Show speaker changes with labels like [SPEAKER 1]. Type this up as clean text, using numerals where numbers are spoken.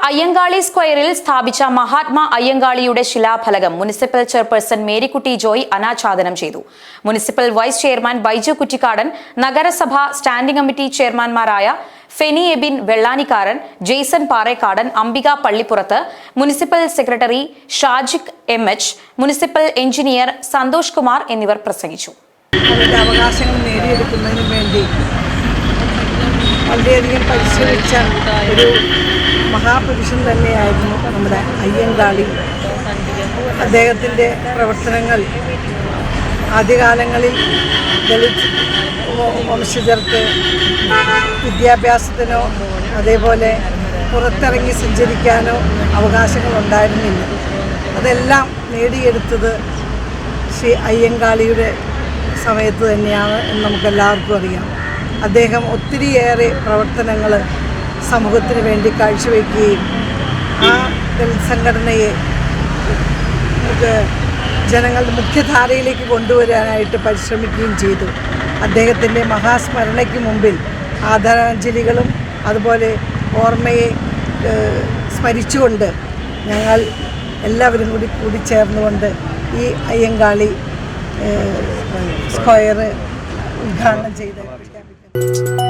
[SPEAKER 1] അയ്യങ്കാളി സ്ക്വയറിൽ സ്ഥാപിച്ച മഹാത്മാ അയ്യങ്കാളിയുടെ ശിലാഫലകം മുനിസിപ്പൽ ചെയർപേഴ്സൺ മേരിക്കുട്ടി ജോയ് അനാച്ഛാദനം ചെയ്തു. Municipal vice chairman Baiju Kuttikkadan, നഗരസഭ സ്റ്റാൻഡിംഗ് കമ്മിറ്റി ചെയർമാൻമാരായ Feni Ebin Vellanikkaran, Jaison Parekkadan, Ambika Pallippurath, municipal secretary Shajik MH, municipal engineer Santhosh Kumar എന്നിവർ പ്രസംഗിച്ചു.
[SPEAKER 2] അവരുടെ അവകാശങ്ങൾ നേടിയെടുക്കുന്നതിന് വേണ്ടി വളരെയധികം പരിശ്രമിച്ച ഒരു മഹാപുരുഷൻ തന്നെയായിരുന്നു നമ്മുടെ അയ്യങ്കാളി. അദ്ദേഹത്തിൻ്റെ പ്രവർത്തനങ്ങൾ ആദ്യകാലങ്ങളിൽ ദളിത് വംശജർക്ക് വിദ്യാഭ്യാസത്തിനോ അതേപോലെ പുറത്തിറങ്ങി സഞ്ചരിക്കാനോ അവകാശങ്ങളുണ്ടായിരുന്നില്ല. അതെല്ലാം നേടിയെടുത്തത് ശ്രീ അയ്യങ്കാളിയുടെ സമയത്ത് തന്നെയാണ് എന്ന് നമുക്കെല്ലാവർക്കും അറിയാം. അദ്ദേഹം ഒത്തിരിയേറെ പ്രവർത്തനങ്ങൾ സമൂഹത്തിന് വേണ്ടി കാഴ്ചവെക്കുകയും ആ ദളിത് സംഘടനയെ ജനങ്ങളുടെ മുഖ്യധാരയിലേക്ക് കൊണ്ടുവരാനായിട്ട് പരിശ്രമിക്കുകയും ചെയ്തു. അദ്ദേഹത്തിൻ്റെ മഹാസ്മരണയ്ക്ക് മുമ്പിൽ ആദരാഞ്ജലികളും അതുപോലെ ഓർമ്മയെ സ്മരിച്ചുകൊണ്ട് ഞങ്ങൾ എല്ലാവരും കൂടി ചേർന്നുകൊണ്ട് ഈ അയ്യങ്കാളി സ്ക്വയർ ഉദ്ഘാടനം ചെയ്ത് പ്രഖ്യാപിക്കുന്നു.